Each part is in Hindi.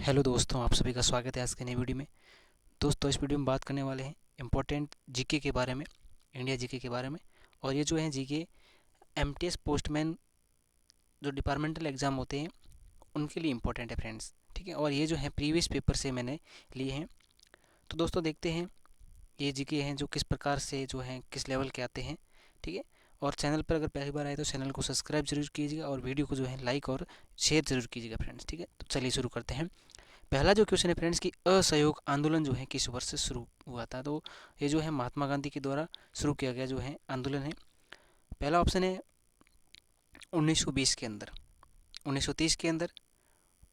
हेलो दोस्तों, आप सभी का स्वागत है आज के नई वीडियो में। दोस्तों, इस वीडियो में बात करने वाले हैं इम्पोर्टेंट जीके के बारे में, इंडिया जीके के बारे में। और ये जो है जीके एमटीएस पोस्टमैन जो डिपार्टमेंटल एग्ज़ाम होते हैं उनके लिए इम्पोर्टेंट है फ्रेंड्स। ठीक है, और ये जो है प्रीवियस पेपर से मैंने लिए हैं। तो दोस्तों देखते हैं ये जीके हैं जो किस प्रकार से जो हैं किस लेवल के आते हैं। ठीक है, और चैनल पर अगर पहली बार आए तो चैनल को सब्सक्राइब जरूर कीजिएगा और वीडियो को जो है लाइक और शेयर जरूर कीजिएगा फ्रेंड्स। ठीक है, तो चलिए शुरू करते हैं। पहला जो क्वेश्चन है फ्रेंड्स कि असहयोग आंदोलन जो है किस वर्ष से शुरू हुआ था। तो ये जो है महात्मा गांधी के द्वारा शुरू किया गया जो है आंदोलन है। पहला ऑप्शन है 1920 के अंदर, 1930 के अंदर,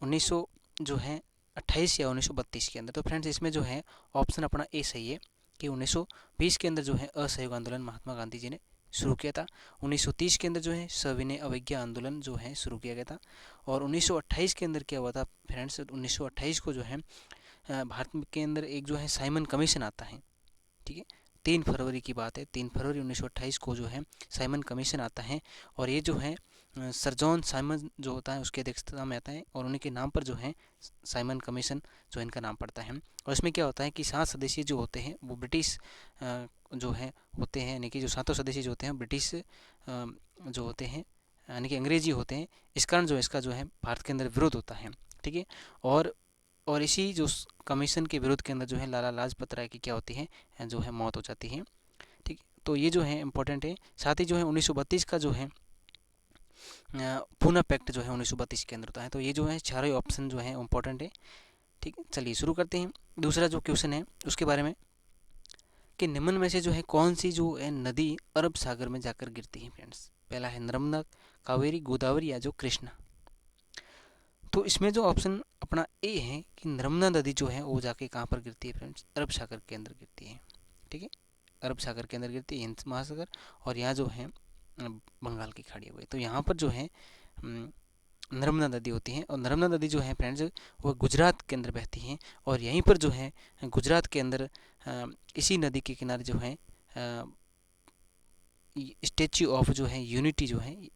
1900 जो है 28 या 1932 के अंदर। तो फ्रेंड्स इसमें जो है ऑप्शन अपना ए सही है कि 1920 के अंदर जो है असहयोग आंदोलन महात्मा गांधी जी ने शुरू किया था। 1930 के अंदर जो है सविनय अवज्ञा आंदोलन जो है शुरू किया गया था। और 1928 के अंदर क्या हुआ था फ्रेंड्स, 1928 को जो है भारत के अंदर एक जो है साइमन कमीशन आता है। ठीक है, 3 फरवरी की बात है, 3 फरवरी 1928 को जो है साइमन कमीशन आता है। और ये जो है सर जॉन साइमन जो होता है उसकी अध्यक्षता में आता है और उन्हीं के नाम पर जो है साइमन कमीशन जो इनका नाम पड़ता है। और इसमें क्या होता है कि 7 सदस्य जो होते हैं वो ब्रिटिश जो है होते हैं, यानी कि जो 7 सदस्य जो होते हैं ब्रिटिश जो होते हैं यानी कि अंग्रेजी होते हैं। इस कारण जो इसका जो है भारत के अंदर विरोध होता है। ठीक है, और इसी जो कमीशन के विरोध के अंदर जो है लाला लाजपत राय की क्या होती है जो है मौत हो जाती है। ठीक है, तो ये जो है इम्पोर्टेंट है। साथ ही जो है 1932 का जो है पूना पैक्ट जो है 1932 के अंदर होता है। तो ये जो है चारों ऑप्शन जो है इम्पोर्टेंट है। ठीक है, चलिए शुरू करते हैं। दूसरा जो क्वेश्चन है उसके बारे में कि निम्न में से जो है कौन सी जो है नदी अरब सागर में जाकर गिरती है फ्रेंड्स। पहला है नर्मदा, कावेरी, गोदावरी या जो कृष्णा। तो इसमें जो ऑप्शन अपना ए है कि नर्मदा नदी जो है वो जाके कहाँ पर गिरती है फ्रेंड्स, अरब सागर के अंदर गिरती है। ठीक है, अरब सागर के अंदर गिरती है, हिंद महासागर, और यहाँ जो है बंगाल की खाड़ी हो गई। तो यहाँ पर जो है नर्मदा नदी होती है। और नर्मदा नदी जो है फ्रेंड्स वो गुजरात के अंदर बहती है। और यहीं पर जो है गुजरात के अंदर इसी नदी के किनारे जो है स्टेच्यू ऑफ जो है यूनिटी जो है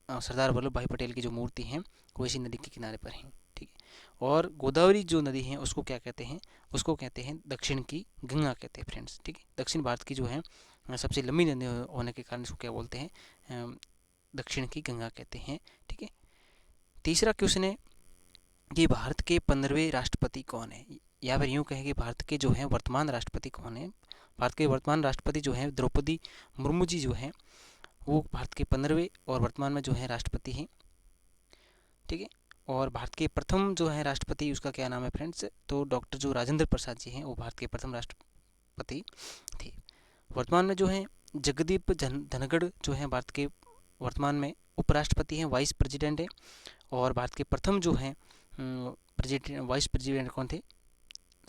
सरदार वल्लभ भाई पटेल की जो मूर्ति है वो इसी नदी के किनारे पर है। ठीक है, और गोदावरी जो नदी है उसको क्या कहते हैं, उसको कहते हैं दक्षिण की गंगा कहते हैं फ्रेंड्स। ठीक है, दक्षिण भारत की जो है सबसे लंबी नदी होने के कारण इसको क्या बोलते हैं, दक्षिण की गंगा कहते हैं। ठीक है, तीसरा क्वेश्चन है कि भारत के 15वें राष्ट्रपति कौन है, या फिर यूँ कहें कि भारत के जो है वर्तमान राष्ट्रपति कौन है। भारत के वर्तमान राष्ट्रपति जो है द्रौपदी मुर्मू जी जो है वो भारत के 15वें और वर्तमान में जो है राष्ट्रपति हैं। ठीक है, और भारत के प्रथम जो है राष्ट्रपति उसका क्या नाम है फ्रेंड्स, तो डॉक्टर जो राजेंद्र प्रसाद जी हैं वो भारत के प्रथम राष्ट्रपति थे। वर्तमान में जो है जगदीप धनखड़ जो है भारत के वर्तमान में उपराष्ट्रपति हैं, वाइस प्रेसिडेंट है। और भारत के प्रथम जो है प्रेसिडेंट वाइस प्रेसिडेंट कौन थे,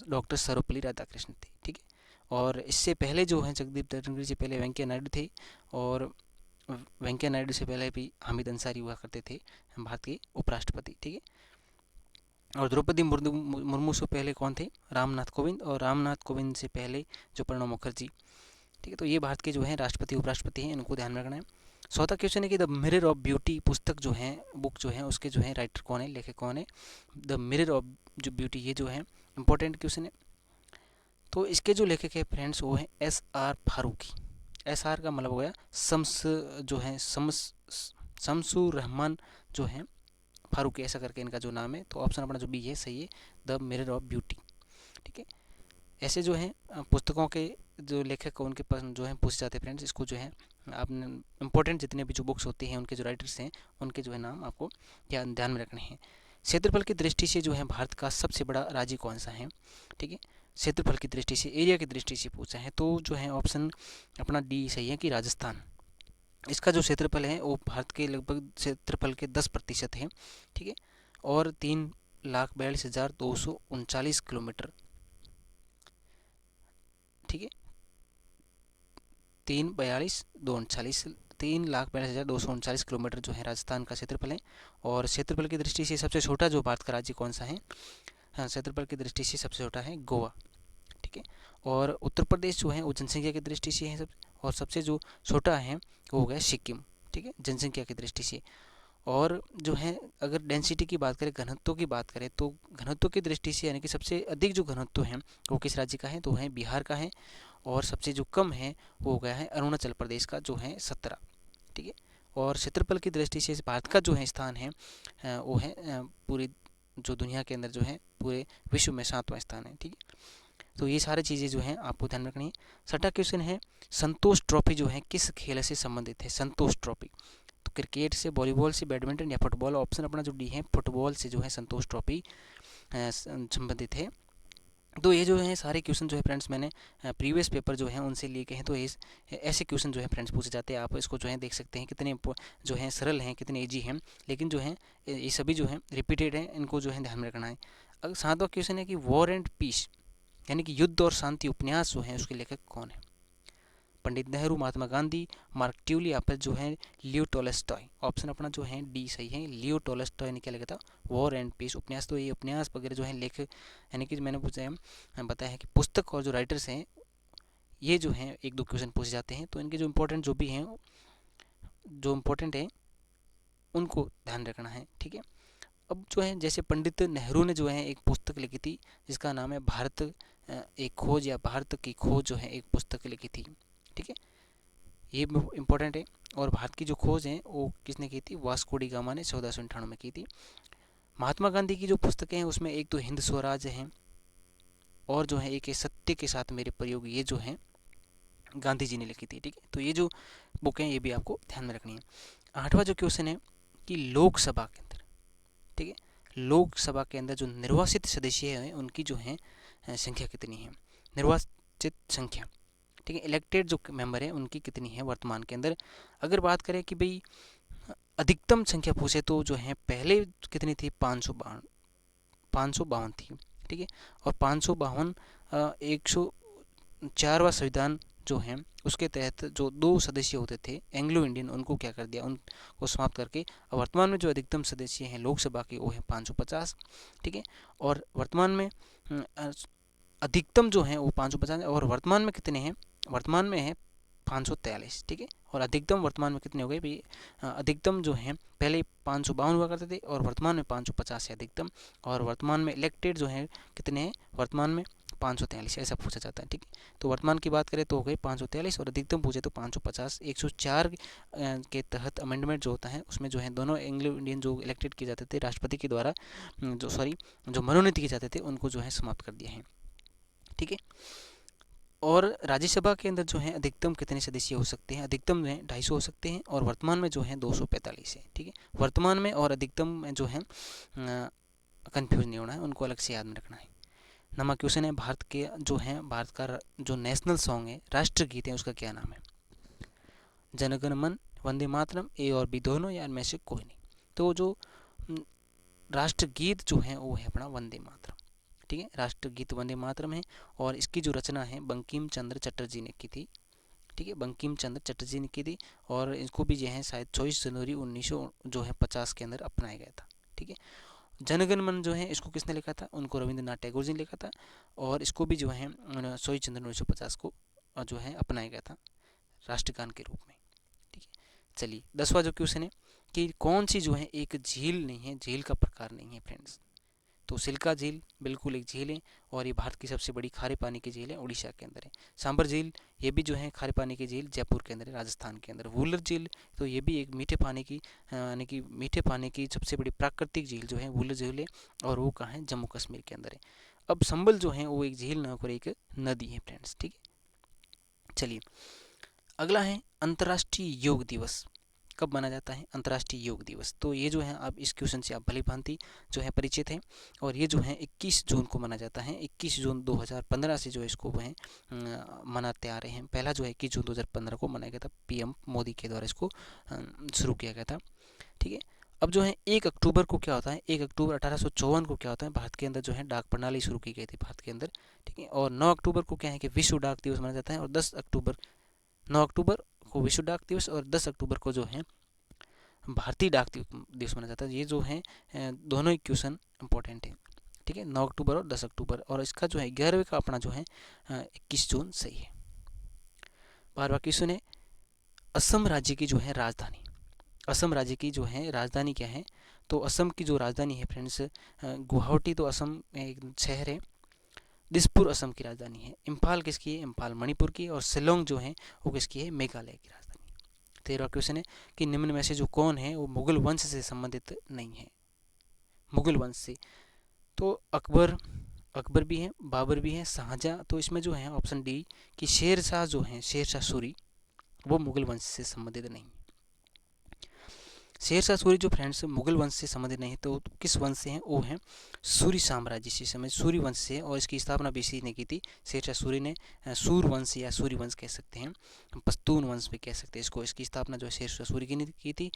डॉक्टर सर्वपल्ली राधाकृष्णन थे। ठीक है, और इससे पहले जो है जगदीप धनखड़ से पहले वेंकैया नायडू थे। और वेंकैया नायडू से पहले भी हामिद अंसारी हुआ करते थे भारत के उपराष्ट्रपति। ठीक है, और द्रौपदी मुर्मू से पहले कौन थे, रामनाथ कोविंद। और रामनाथ कोविंद से पहले जो प्रणब मुखर्जी। ठीक है, तो ये भारत के जो है राष्ट्रपति उपराष्ट्रपति हैं, इनको ध्यान में रखना है। चौथा क्वेश्चन है कि द मिरर ऑफ ब्यूटी पुस्तक जो है बुक जो है उसके जो है राइटर कौन है, लेखक कौन है। द मिरर ऑफ जो ब्यूटी ये जो है इंपॉर्टेंट क्वेश्चन है। तो इसके जो लेखक है फ्रेंड्स वो है SR फारूकी। SR का मतलब हो गया शम्स जो है शमसुर रहमान जो है फारूकी, ऐसा करके इनका जो नाम है। तो ऑप्शन अपना जो बी है सही है, द मिरर ऑफ ब्यूटी। ठीक है, ऐसे जो है पुस्तकों के जो लेखक उनके पास जो है पूछे जाते हैं फ्रेंड्स। इसको जो है आपने इंपॉर्टेंट जितने भी जो बुक्स होती हैं उनके जो राइटर्स हैं उनके जो है नाम आपको ध्यान में रखने हैं। क्षेत्रफल की दृष्टि से जो है भारत का सबसे बड़ा राज्य कौन सा है। ठीक है, क्षेत्रफल की दृष्टि से, एरिया की दृष्टि से पूछा है तो जो है ऑप्शन अपना डी सही है कि राजस्थान। इसका जो क्षेत्रफल है वो भारत के लगभग क्षेत्रफल के 10% है। ठीक है, और 3,42,239 किलोमीटर। ठीक है, 3,42,239 किलोमीटर जो है राजस्थान का क्षेत्रफल है। और क्षेत्रफल की दृष्टि से सबसे छोटा जो भारत का राज्य कौन सा है, हाँ क्षेत्रफल की दृष्टि से सबसे छोटा है गोवा। ठीक है, और उत्तर प्रदेश जो है वो जनसंख्या की दृष्टि से है और सबसे जो छोटा है वो हो गया सिक्किम। ठीक है, जनसंख्या की दृष्टि से। और जो है अगर डेंसिटी की बात करें, घनत्व की बात करें, तो घनत्व की दृष्टि से यानी कि सबसे अधिक जो घनत्व है वो किस राज्य का है, तो है बिहार का है। और सबसे जो कम है वो हो गया है अरुणाचल प्रदेश का, जो है 17। ठीक है। और क्षेत्रफल की दृष्टि से भारत का जो है स्थान है वो है पूरी जो दुनिया के अंदर जो है पूरे विश्व में 7वां स्थान है। ठीक है। तो ये सारी चीज़ें जो हैं आपको ध्यान रखनी है। छठा क्वेश्चन है, संतोष ट्रॉफी जो है किस खेल से संबंधित है? संतोष ट्रॉफी तो क्रिकेट से, वॉलीबॉल से, बैडमिंटन या फुटबॉल। ऑप्शन अपना जो डी है फुटबॉल से जो है संतोष ट्रॉफी संबंधित है। तो ये जो है सारे क्वेश्चन जो है फ्रेंड्स मैंने प्रीवियस पेपर जो है उनसे लिए गए हैं। तो ऐसे क्वेश्चन जो है फ्रेंड्स पूछे जाते हैं। आप इसको जो है देख सकते हैं कितने जो है सरल हैं, कितने इजी हैं, लेकिन जो है ये सभी जो है रिपीटेड हैं, इनको जो है ध्यान में रखना है। अब 7वां क्वेश्चन है कि वॉर एंड पीस यानी कि युद्ध और शांति उपन्यास जो है उसके लेखक कौन है? पंडित नेहरू, महात्मा गांधी, मार्क ट्यूली या फिर जो है लियो टॉलस्टॉय। ऑप्शन अपना जो है डी सही है। लियो टॉलस्टॉय ने क्या लिखा था? वॉर एंड पीस उपन्यास। तो ये उपन्यास वगैरह जो है लेख यानी कि मैंने पूछा है बताया है कि पुस्तक और जो राइटर्स हैं ये जो हैं एक दो क्वेश्चन पूछे जाते हैं। तो इनके जो इंपॉर्टेंट जो भी हैं जो इम्पोर्टेंट है उनको ध्यान रखना है। ठीक है। अब जो है जैसे पंडित नेहरू ने जो है एक पुस्तक लिखी थी जिसका नाम है भारत एक खोज या भारत की खोज जो है एक पुस्तक लिखी थी। ठीक है। ये इम्पोर्टेंट है। और भारत की जो खोज है वो किसने की थी? वास्को डी गामा ने 1498 में की थी। महात्मा गांधी की जो पुस्तकें हैं उसमें एक तो हिंद स्वराज है और जो है एक है सत्य के साथ मेरे प्रयोग, ये जो है गांधी जी ने लिखी थी। ठीक है। तो ये जो बुक हैं ये भी आपको ध्यान में रखनी है। 8वां जो क्वेश्चन है कि लोकसभा के अंदर, ठीक है, लोकसभा के अंदर जो निर्वासित सदस्य हैं उनकी जो है संख्या कितनी है? निर्वाचित संख्या, ठीक है, इलेक्टेड जो मेंबर है उनकी कितनी है वर्तमान के अंदर? अगर बात करें कि भाई अधिकतम संख्या पूछे तो जो है पहले कितनी थी? 552 थी। ठीक है। और 552 104वां संविधान जो है उसके तहत जो 2 सदस्य होते थे एंग्लो इंडियन, उनको क्या कर दिया? उनको समाप्त करके अब वर्तमान में जो अधिकतम सदस्य हैं लोकसभा के वो है 550। ठीक है। और वर्तमान में अधिकतम जो है वो 550 है और वर्तमान में कितने हैं? वर्तमान में है 543। ठीक है। और अधिकतम वर्तमान में कितने हो गए भाई? अधिकतम जो है पहले 552 हुआ करते थे और वर्तमान में 550 है अधिकतम। और वर्तमान में इलेक्टेड जो है कितने हैं वर्तमान में? 543, ऐसा पूछा जाता है। ठीक है। तो वर्तमान की बात करें तो हो गई 543 और अधिकतम पूछे तो 550। 104 के तहत अमेंडमेंट जो होता है उसमें जो है दोनों एंग्लो इंडियन जो इलेक्टेड किए जाते थे राष्ट्रपति के द्वारा जो मनोनीत किए जाते थे उनको जो है समाप्त कर दिया है। ठीक है। और राज्यसभा के अंदर जो है अधिकतम कितने सदस्य हो सकते हैं? अधिकतम में 250 हो सकते हैं और वर्तमान में जो है 245 है। ठीक है। वर्तमान में और अधिकतम में जो है कंफ्यूज नहीं होना है, उनको अलग से याद में रखना है। नंबर क्वेश्चन है भारत के जो है भारत का जो नेशनल सॉन्ग है, राष्ट्रगीत है, उसका क्या नाम है? जनगण मन, वंदे मातरम, ए और बी दोनों या इनमें से कोई नहीं? तो जो राष्ट्रगीत जो है वो है अपना वंदे मातरम। ठीक है। राष्ट्रगीत वंदे मातरम है और इसकी जो रचना है बंकिम चंद्र चटर्जी ने की थी। ठीक है। बंकिम चंद्र चटर्जी ने की थी और इसको भी जो है शायद 24 जनवरी 1950 के अंदर अपनाया गया था। ठीक है। जनगण मन जो है इसको किसने लिखा था? उनको रविंद्रनाथ टैगोर जी ने लिखा था और इसको भी जो है 24 जनवरी 1950 को जो है अपनाया गया था राष्ट्रगान के रूप में। ठीक है। चलिए 10वां जो क्वेश्चन है कि कौन सी जो है एक झील नहीं है, झील का प्रकार नहीं है फ्रेंड्स? तो सिल्का झील बिल्कुल एक झील है और ये भारत की सबसे बड़ी खारे पानी की झील है, उड़ीसा के अंदर है। सांबर झील ये भी जो है खारे पानी की झील जयपुर के अंदर है, राजस्थान के अंदर। वुलर झील तो ये भी एक मीठे पानी की यानी कि मीठे पानी की सबसे बड़ी प्राकृतिक झील जो है वुलर झील है और वो कहाँ है? जम्मू कश्मीर के अंदर है। अब संबल जो है वो एक झील न होकर एक नदी है फ्रेंड्स। ठीक है। चलिए अगला है अंतर्राष्ट्रीय योग दिवस कब माना जाता है? अंतर्राष्ट्रीय योग दिवस। तो ये जो है आप इस क्वेश्चन से आप भली भांति जो है परिचित हैं और ये जो है 21 जून को माना जाता है। 21 जून 2015 से जो इसको वह मनाते आ रहे हैं। पहला जो है 21 जून 2015 को मनाया गया था, पीएम मोदी के द्वारा इसको शुरू किया गया था। ठीक है। अब जो है 1 अक्टूबर को क्या होता है? 1 अक्टूबर 1854 को क्या होता है? भारत के अंदर जो है डाक प्रणाली शुरू की गई थी भारत के अंदर। ठीक है। और 9 अक्टूबर को क्या है कि विश्व डाक दिवस माना जाता है और 9 अक्टूबर को विश्व डाक दिवस और 10 अक्टूबर को जो है भारतीय डाक दिवस माना जाता है। ये जो है दोनों ही क्वेश्चन इंपॉर्टेंट है। ठीक है। 9 अक्टूबर और 10 अक्टूबर और इसका जो है 11वें का अपना जो है 21 जून सही है। 12वां क्वेश्चन है असम राज्य की जो है राजधानी, असम राज्य की जो है राजधानी क्या है? तो असम की जो राजधानी है फ्रेंड्स, गुवाहाटी तो असम में एक शहर है। दिसपुर असम की राजधानी है। इम्फाल किसकी है? इम्फाल मणिपुर की। और शिलोंग जो है वो किसकी है? मेघालय की राजधानी। 13वां क्वेश्चन है कि निम्न में से जो कौन है वो मुगल वंश से संबंधित नहीं है? मुगल वंश से तो अकबर, अकबर भी है, बाबर भी है, शाहजहाँ। तो इसमें जो है ऑप्शन डी कि शेर शाह जो है, शेर शाह सूरी, वो मुगल वंश से संबंधित नहीं। शेर शाह सूरी जो फ्रेंड्स मुगल वंश से संबंधित नहीं, तो किस वंश से हैं? वो हैं सूरी साम्राज्य से, समय सूरी वंश से। और इसकी स्थापना भी इसी ने की थी, शेर शाह सूरी ने। सूर वंश या सूरी वंश कह सकते हैं, पश्तून वंश भी कह सकते हैं इसको। इसकी स्थापना जो है शेर शाह सूरी ने की थी।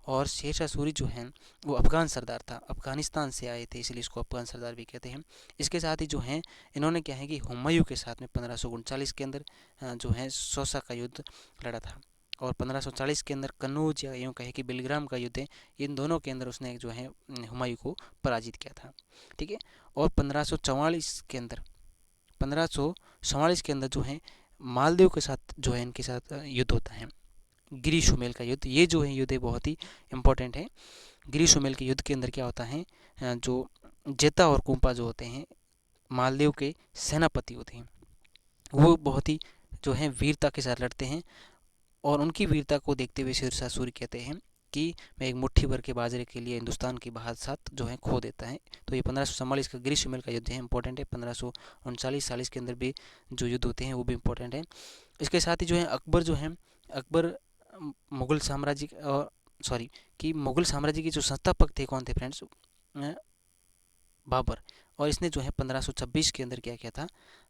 और शेर शाह सूरी जो है वो अफगान सरदार था, अफगानिस्तान से आए थे, इसलिए इसको अफगान सरदार भी कहते हैं। इसके साथ ही जो हैं इन्होंने क्या है कि हुमायूं के साथ में 1539 के अंदर जो है सौसा का युद्ध लड़ा था। और 1540 के अंदर कन्नौज या यूँ कहे कि बिलग्राम का युद्ध है, इन दोनों के अंदर उसने जो है हुमायूं को पराजित किया था। ठीक है। और 1544 के अंदर, 1544 के अंदर जो है मालदीव के साथ जो है इनके साथ युद्ध होता है, गिरी सुमेल का युद्ध। ये जो है युद्ध बहुत ही इंपॉर्टेंट है। गिरी सुमेल के युद्ध के अंदर क्या होता है, जो जेता और कुंपा जो होते हैं मालदीव के सेनापति होते हैं, वो बहुत ही जो है वीरता के साथ लड़ते हैं। और उनकी वीरता को देखते हुए शेर शाह सूरी कहते हैं कि मैं एक मुट्ठी भर के बाजरे के लिए हिंदुस्तान की बादशाह जो है खो देता है। तो ये 1544 का गिरी सुमेल का युद्ध है, इंपॉर्टेंट है। 1539 के अंदर भी जो युद्ध होते हैं वो भी इंपॉर्टेंट है। इसके साथ ही जो है अकबर जो है, अकबर मुगल साम्राज्य और सॉरी कि मुगल साम्राज्य के जो संस्थापक थे कौन थे फ्रेंड्स? बाबर। और इसने जो है 1526 के अंदर क्या किया था,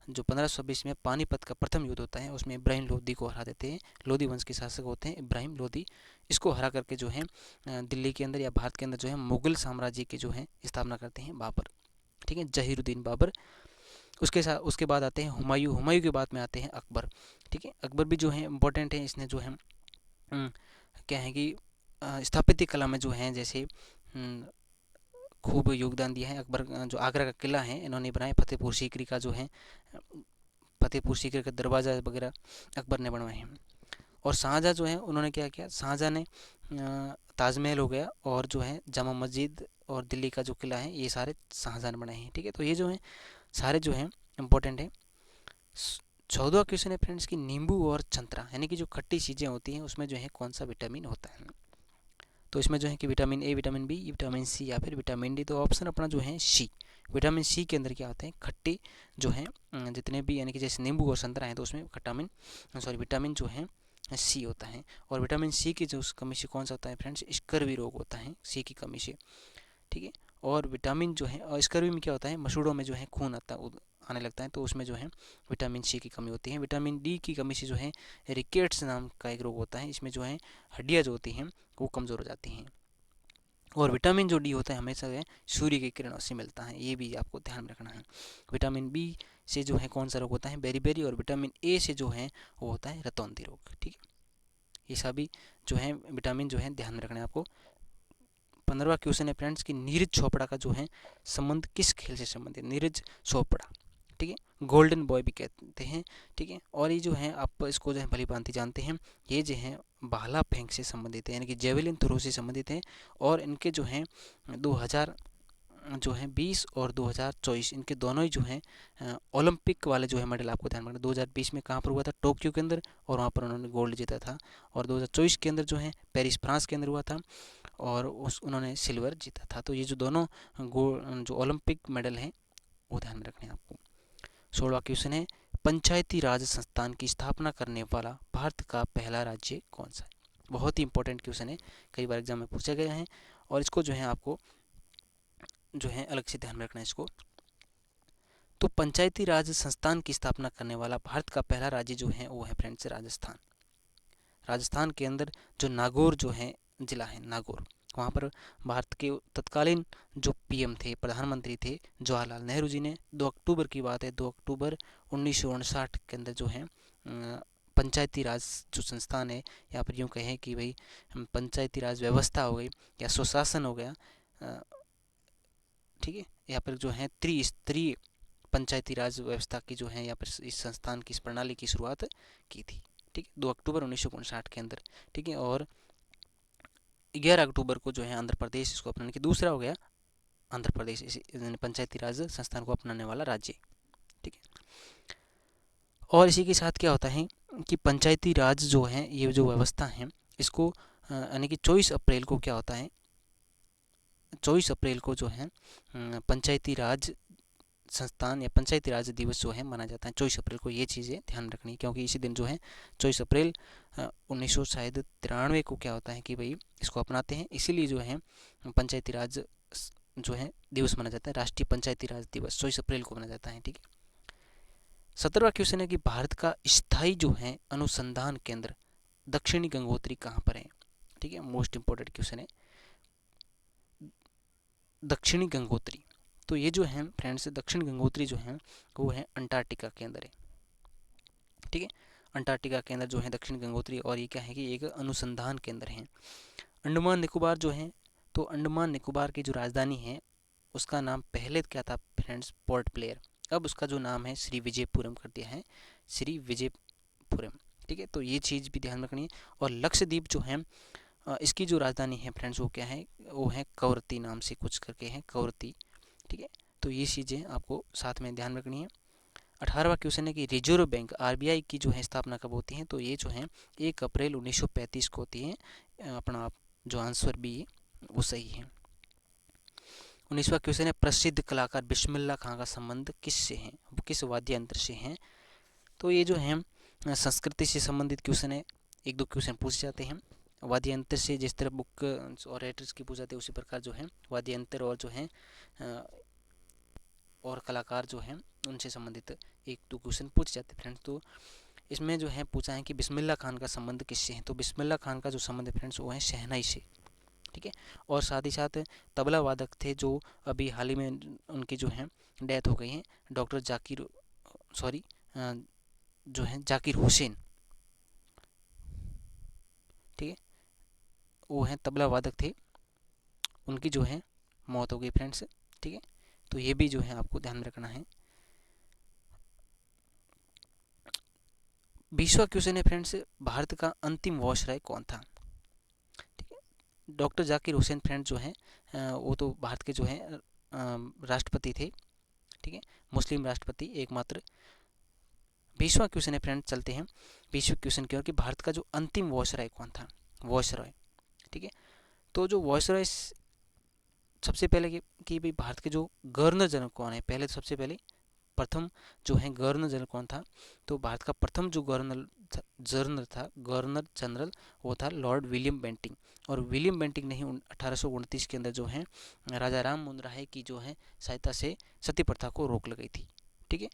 जो 1526 में पानीपत का प्रथम युद्ध होता है उसमें इब्राहिम लोदी को हरा देते हैं। लोदी वंश के शासक होते हैं इब्राहिम लोदी। इसको हरा करके जो है दिल्ली के अंदर या भारत के अंदर जो है मुगल साम्राज्य की जो है स्थापना करते हैं बाबर। ठीक है, जहीरुद्दीन बाबर। उसके साथ उसके बाद आते हैं हुमायूं, हुमायूं के बाद में आते हैं अकबर। ठीक है, अकबर भी जो है इम्पोर्टेंट है। इसने जो है क्या है कि स्थापत्य कला में जो है जैसे खूब योगदान दिया है। अकबर जो आगरा का किला है इन्होंने बनाया, फतेहपुर सीकरी का जो है फतेहपुर सीकरी का दरवाज़ा वगैरह अकबर ने बनवाए हैं। और शाहजहाँ जो है उन्होंने क्या किया, शाहजहाँ ने ताजमहल हो गया और जो है जामा मस्जिद और दिल्ली का जो किला है ये सारे शाहजहाँ ने बनाए हैं। ठीक है, तो ये जो है सारे जो है इम्पोर्टेंट है। 14वां क्वेश्चन है फ्रेंड्स कि नींबू और संतरा यानी कि जो खट्टी चीज़ें होती हैं उसमें जो है कौन सा विटामिन होता है? तो इसमें जो है कि vitamin A, vitamin B, vitamin C या फिर विटामिन डी। तो ऑप्शन अपना जो है सी। विटामिन सी के अंदर क्या होते हैं, खट्टे जो हैं जितने भी यानी कि जैसे नींबू और संतरा है तो उसमें विटामिन जो है सी होता है। और विटामिन सी की जो कमी से कौन सा होता है फ्रेंड्स? स्कर्वी रोग होता है सी की कमी से। ठीक है। और विटामिन जो है, और स्कर्वी में क्या होता है, मसूड़ों में जो है खून आने लगता है, तो उसमें जो है विटामिन सी की कमी होती है। विटामिन डी की कमी से जो है रिकेट्स नाम का एक रोग होता है, इसमें जो है हड्डियाँ जो होती हैं वो कमज़ोर हो जाती हैं। और विटामिन जो डी होता है हमेशा जो है सूर्य की किरणों से मिलता है, ये भी आपको ध्यान में रखना है। विटामिन बी से जो है कौन सा रोग होता है? बेरीबेरी। और विटामिन ए से जो है वो होता है रतौंधी रोग। ठीक है, ये सभी जो है विटामिन जो है ध्यान में रखना है आपको। 15वां क्वेश्चन है फ्रेंड्स कि नीरज चोपड़ा का जो है संबंध किस खेल से संबंधित? नीरज चोपड़ा, ठीक है, गोल्डन बॉय भी कहते हैं। ठीक है, और ये जो है आप इसको जो है भली भांति जानते हैं, ये जो है भाला फेंक से संबंधित है यानी कि जेवलिन थ्रो से संबंधित है। और इनके जो हैं 2000 जो है 20 और 2024 इनके दोनों ही जो हैं ओलंपिक वाले जो है मेडल आपको ध्यान रखना। 2020 में कहाँ पर हुआ था? टोक्यो के अंदर, और वहाँ पर उन्होंने गोल्ड जीता था। और 2024 के अंदर जो है पेरिस फ्रांस के अंदर हुआ था और उन्होंने सिल्वर जीता था। तो ये जो दोनों जो ओलंपिक मेडल हैं वो ध्यान में रखने हैं आपको। 16वां क्वेश्चन है पंचायती राज संस्थान की स्थापना करने वाला भारत का पहला राज्य कौन सा है? बहुत ही इंपॉर्टेंट क्वेश्चन है, कई बार एग्जाम में पूछा गया है और इसको जो है आपको जो है अलग से ध्यान में रखना है इसको। तो पंचायती राज संस्थान की स्थापना करने वाला भारत का पहला राज्य जो है वो है फ्रेंड्स राजस्थान। राजस्थान के अंदर जो नागौर जो है जिला है नागौर, वहाँ पर भारत के तत्कालीन जो पीएम थे, प्रधानमंत्री थे जवाहरलाल नेहरू जी ने 2 अक्टूबर की बात है, 2 अक्टूबर 1959 के अंदर जो है पंचायती राज जो संस्थान है, या फिर यूँ कहें कि भाई पंचायती राज व्यवस्था हो गई या सुशासन हो गया, ठीक है, या फिर जो है त्रिस्तरीय पंचायती राज व्यवस्था की जो है या फिर इस संस्थान की इस प्रणाली की शुरुआत की थी। ठीक है, 2 अक्टूबर 1959 के अंदर। ठीक है, और 11 अक्टूबर को जो है आंध्र प्रदेश इसको अपनाने की, दूसरा हो गया आंध्र प्रदेश इसी पंचायती राज संस्थान को अपनाने वाला राज्य। ठीक है, और इसी के साथ क्या होता है कि पंचायती राज जो है, ये जो व्यवस्था है इसको यानी कि 24 अप्रैल को क्या होता है, 24 अप्रैल को जो है पंचायती राज संस्थान या पंचायती राज दिवस जो है मनाया जाता है 24 अप्रैल को। ये चीज़ें ध्यान रखनी, क्योंकि इसी दिन जो है 24 अप्रैल 1993 को क्या होता है कि भाई इसको अपनाते हैं, इसीलिए जो है पंचायती राज जो है दिवस मनाया जाता है, राष्ट्रीय पंचायती राज दिवस 24 अप्रैल को मनाया जाता है। ठीक है, 17वां क्वेश्चन है कि भारत का स्थायी जो है अनुसंधान केंद्र दक्षिणी गंगोत्री कहाँ पर है। ठीक है, मोस्ट इंपॉर्टेंट क्वेश्चन है दक्षिणी गंगोत्री। तो ये जो है फ्रेंड्स दक्षिण गंगोत्री जो है वो है अंटार्कटिका के अंदर है। ठीक है, अंटार्कटिका के अंदर जो है दक्षिण गंगोत्री, और ये क्या है कि एक अनुसंधान केंद्र है। अंडमान निकोबार जो है, तो अंडमान निकोबार की जो राजधानी है उसका नाम पहले क्या था फ्रेंड्स, पोर्ट ब्लेयर, अब उसका जो नाम है श्री विजयपुरम कर दिया है, श्री विजयपुरम। ठीक है, तो ये चीज़ भी ध्यान रखनी है। और लक्षद्वीप जो है इसकी जो राजधानी है फ्रेंड्स वो क्या है, वो है कवरत्ती नाम से कुछ करके है, कवरत्ती। ठीक है, तो ये चीज़ें आपको साथ में ध्यान रखनी है। 18वां क्वेश्चन है कि रिजर्व बैंक आरबीआई की जो है स्थापना कब होती है, तो ये जो है 1 अप्रैल 1935 को होती है। अपना जो आंसर भी है वो सही है। 19वां क्वेश्चन है प्रसिद्ध कलाकार बिस्मिल्लाह खां का संबंध किससे है, वो किस वाद्य यंत्र से हैं। तो ये जो है संस्कृति से संबंधित क्वेश्चन है, एक दो क्वेश्चन पूछ जाते हैं वाद्य यंत्र से, जिस तरह बुक और राइटर्स की पूछ जाते हैं उसी प्रकार जो है वाद्य यंत्र और जो है और कलाकार जो हैं उनसे संबंधित एक दो क्वेश्चन पूछ जाते हैं फ्रेंड्स। तो इसमें जो है पूछा है कि बिस्मिल्लाह खान का संबंध किससे है, तो बिस्मिल्लाह खान का जो संबंध है फ्रेंड्स वो है शहनाई से। ठीक है, और साथ ही साथ तबला वादक थे जो अभी हाल ही में उनकी जो है डेथ हो गई है, डॉक्टर जाकिर सॉरी जो है जाकिर हुसैन। ठीक है, वो हैं तबला वादक थे, उनकी जो है मौत हो गई फ्रेंड्स। ठीक है, तो ये भी जो है आपको ध्यान रखना है। 20वां क्वेश्चन है फ्रेंड्स भारत का अंतिम वायसराय कौन था। ठीक है, डॉक्टर जाकिर हुसैन फ्रेंड जो है वो तो भारत के जो है राष्ट्रपति थे। ठीक है, मुस्लिम राष्ट्रपति एकमात्र। 20वां क्वेश्चन है फ्रेंड, चलते हैं 20वें क्वेश्चन की ओर कि भारत का जो अंतिम वायसराय कौन था, वायसराय। ठीक है, तो जो वायसराय सबसे पहले कि भाई भारत के जो गवर्नर जनरल कौन है, पहले तो सबसे पहले प्रथम जो है गवर्नर जनरल कौन था, तो भारत का प्रथम जो गवर्नर जनरल वो था लॉर्ड विलियम बेंटिंग। और विलियम बेंटिंग ने ही 1829 के अंदर जो है राजा राम मोहन राय की जो है सहायता से सती प्रथा को रोक लगाई थी। ठीक है,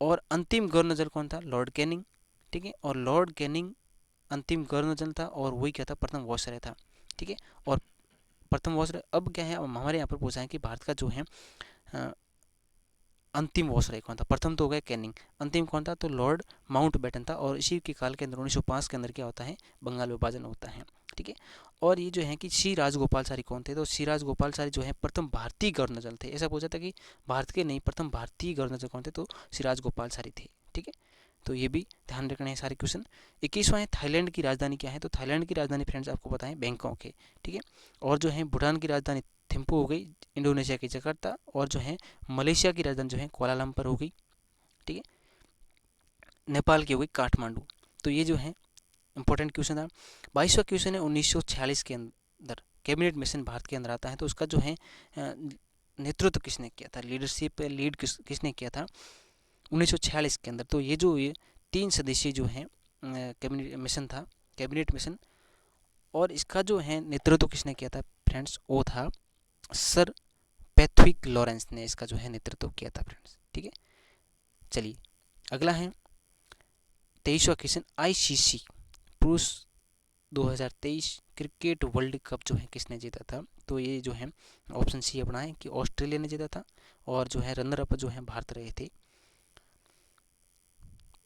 और अंतिम गवर्नर जनरल कौन था, लॉर्ड कैनिंग। ठीक है, और लॉर्ड कैनिंग अंतिम गवर्नर जनरल था और वही क्या था, प्रथम वायसराय था। ठीक है, और प्रथम वायसराय अब क्या है, अब हमारे यहाँ पर पूछा है कि भारत का जो है अंतिम वायसराय कौन था। प्रथम तो हो गया कैनिंग, अंतिम कौन था, तो लॉर्ड माउंटबेटन था। और इसी के काल के अंदर 1905 के अंदर क्या होता है, बंगाल विभाजन होता है। ठीक है, और ये जो है कि श्री राजगोपालचारी कौन थे, तो श्री राजगोपालचारी जो है प्रथम भारतीय गवर्नर जनरल थे। ऐसा पूछा था कि भारत के नहीं, प्रथम भारतीय गवर्नर जनरल कौन थे, तो श्री राजगोपालचारी थे। ठीक है, तो ये भी ध्यान रखने हैं सारे क्वेश्चन। 21वां है थाईलैंड की राजधानी क्या है, तो थाईलैंड की राजधानी फ्रेंड्स आपको पता है बैंकॉक है। ठीक है, और जो है भूटान की राजधानी थिम्पू हो गई, इंडोनेशिया की जकार्ता, और जो है मलेशिया की राजधानी जो है कुआलालंपुर हो गई। ठीक है, नेपाल की हो गई काठमांडू। तो ये जो है इंपॉर्टेंट क्वेश्चन था। 22वां क्वेश्चन है 1946 के अंदर कैबिनेट मिशन भारत के अंदर आता है, तो उसका जो है नेतृत्व किसने किया था, लीडरशिप लीड किसने किया था 1946 के अंदर। तो ये जो ये 3 सदस्यीय जो है कैबिनेट मिशन था, कैबिनेट मिशन, और इसका जो है नेतृत्व किसने किया था फ्रेंड्स, वो था सर पैथविक लॉरेंस ने इसका जो है नेतृत्व किया था फ्रेंड्स। ठीक है, चलिए अगला है 23वां क्वेश्चन, आईसीसी पुरुष 2023 क्रिकेट वर्ल्ड कप जो है किसने जीता था, तो ये जो है ऑप्शन सी अपना है कि ऑस्ट्रेलिया ने जीता था, और जो है रनर अप जो है भारत रहे थे।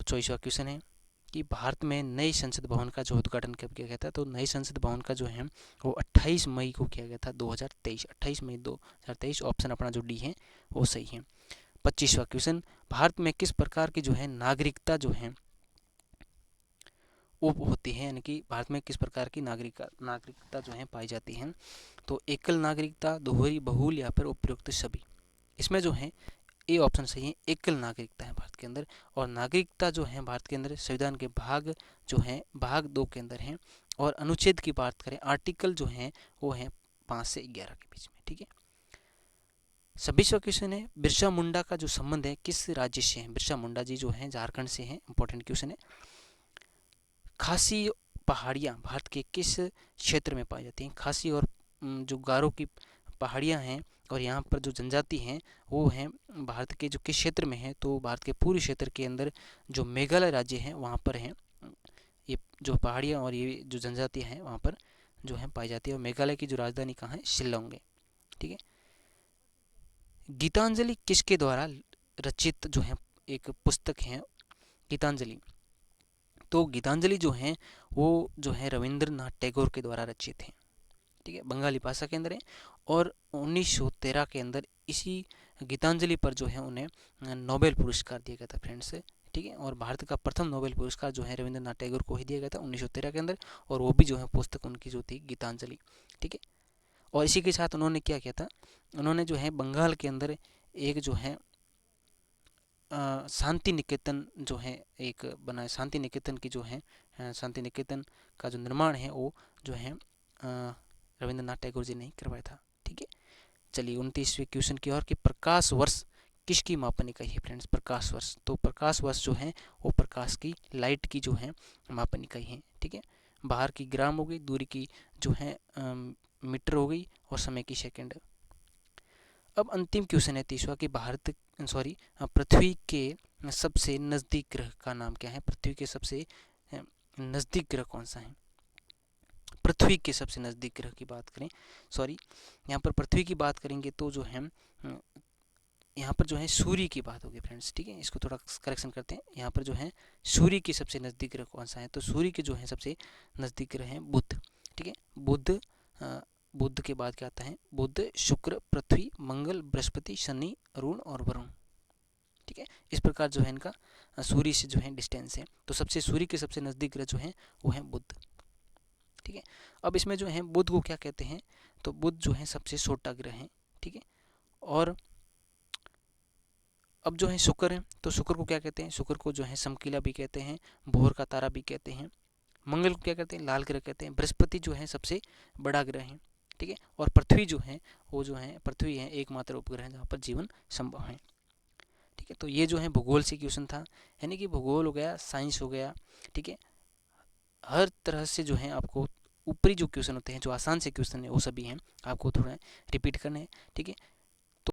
24वां क्वेश्चन है कि भारत में नए संसद भवन का जो उद्घाटन कब किया गया था, तो नए संसद भवन का जो है वो 28 मई को किया गया था 2023, 28 मई 2023, ऑप्शन अपना जो डी है वो सही है। 25वां क्वेश्चन, भारत में किस प्रकार की जो है नागरिकता जो है होती है, यानी कि भारत में किस प्रकार की नागरिकता जो है पाई जाती है। तो एकल नागरिकता, दोहरी, बहुल या फिर उपयुक्त सभी। इसमें जो है ए ऑप्शन सही है, एकल नागरिकता है भारत के अंदर। और नागरिकता जो है भारत के अंदर संविधान के भाग जो है भाग 2 के अंदर है। और अनुच्छेद की बात करें, आर्टिकल जो है वो है 5 से 11 के बीच में। ठीक है, 26वां क्वेश्चन है, बिरसा मुंडा का जो संबंध है किस राज्य से है। बिरसा मुंडा जी जो है झारखंड से हैं। इंपॉर्टेंट क्वेश्चन है। खासी पहाड़ियाँ भारत के किस क्षेत्र में पाई जाती हैं। खासी और जो गारो की पहाड़ियाँ हैं और यहाँ पर जो जनजाति हैं वो हैं भारत के जो किस क्षेत्र में है, तो भारत के पूर्वी क्षेत्र के अंदर जो मेघालय राज्य है वहाँ पर हैं ये जो पहाड़ियाँ और ये जो जनजातियाँ हैं वहाँ पर जो है पाई जाती है। और मेघालय की जो राजधानी कहाँ है, शिलोंग है। ठीक है, गीतांजलि किसके द्वारा रचित जो है एक पुस्तक है गीतांजलि। तो गीतांजलि जो है वो जो है रविंद्रनाथ टैगोर के द्वारा रचित है। ठीक है, बंगाली भाषा के अंदर है। और 1913 के अंदर इसी गीतांजलि पर जो है उन्हें नोबेल पुरस्कार दिया गया था फ्रेंड्स। ठीक है, और भारत का प्रथम नोबेल पुरस्कार जो है रविंद्रनाथ टैगोर को ही दिया गया था 1913 के अंदर। और वो भी जो है पुस्तक उनकी जो थी गीतांजलि। ठीक है, और इसी के साथ उन्होंने क्या किया था, उन्होंने जो है बंगाल के अंदर एक जो है शांति निकेतन जो है एक बनाया। शांति निकेतन की जो है शांति निकेतन का जो निर्माण है वो जो है रविंद्रनाथ टैगोर जी ने करवाया था। ठीक है, चलिए 29वें क्वेश्चन की ओर कि प्रकाश वर्ष किसकी मापन इकाई है फ्रेंड्स। प्रकाश वर्ष, तो प्रकाश वर्ष जो है वो प्रकाश की, लाइट की जो है मापन इकाई है। ठीक है, बाहर की ग्राम हो गई, दूरी की जो है मीटर हो गई, और समय की सेकंड। अब अंतिम क्वेश्चन है 30वां कि पृथ्वी के सबसे नज़दीक ग्रह का नाम क्या है। पृथ्वी के सबसे नज़दीक ग्रह कौन सा है। पृथ्वी के सबसे नज़दीक ग्रह की बात करें, यहाँ पर पृथ्वी की बात करेंगे तो जो है यहाँ पर जो है सूर्य की बात होगी फ्रेंड्स। ठीक है, इसको थोड़ा करेक्शन करते हैं। यहाँ पर जो है सूर्य के सबसे नज़दीक ग्रह कौन सा है, तो सूर्य के जो है सबसे नज़दीक ग्रह है बुध। ठीक है, बुध के बाद क्या आता है, बुध, शुक्र, पृथ्वी, मंगल, बृहस्पति, शनि, अरुण और वरुण। ठीक है, इस प्रकार जो है इनका सूर्य से जो है डिस्टेंस है। तो सूर्य के सबसे नज़दीक ग्रह जो है वो है बुध। ठीक है, अब इसमें जो है बुध को क्या कहते हैं, तो बुध जो है सबसे छोटा ग्रह है। ठीक है, और अब जो है शुक्र है, तो शुक्र को क्या कहते हैं, शुक्र को जो है समकीला भी कहते हैं, भोर का तारा भी कहते हैं। मंगल को क्या कहते हैं, लाल ग्रह कहते हैं। बृहस्पति जो है सबसे बड़ा ग्रह है। ठीक है, और पृथ्वी जो है वो जो है पृथ्वी है एकमात्र उपग्रह जहाँ पर जीवन संभव है। ठीक है, तो ये जो है भूगोल से क्वेश्चन था, यानी कि भूगोल हो गया, साइंस हो गया। ठीक है, हर तरह से जो है आपको ऊपरी जो क्वेश्चन होते हैं, जो आसान से क्वेश्चन है वो सभी हैं, आपको थोड़ा रिपीट करने हैं। ठीक है,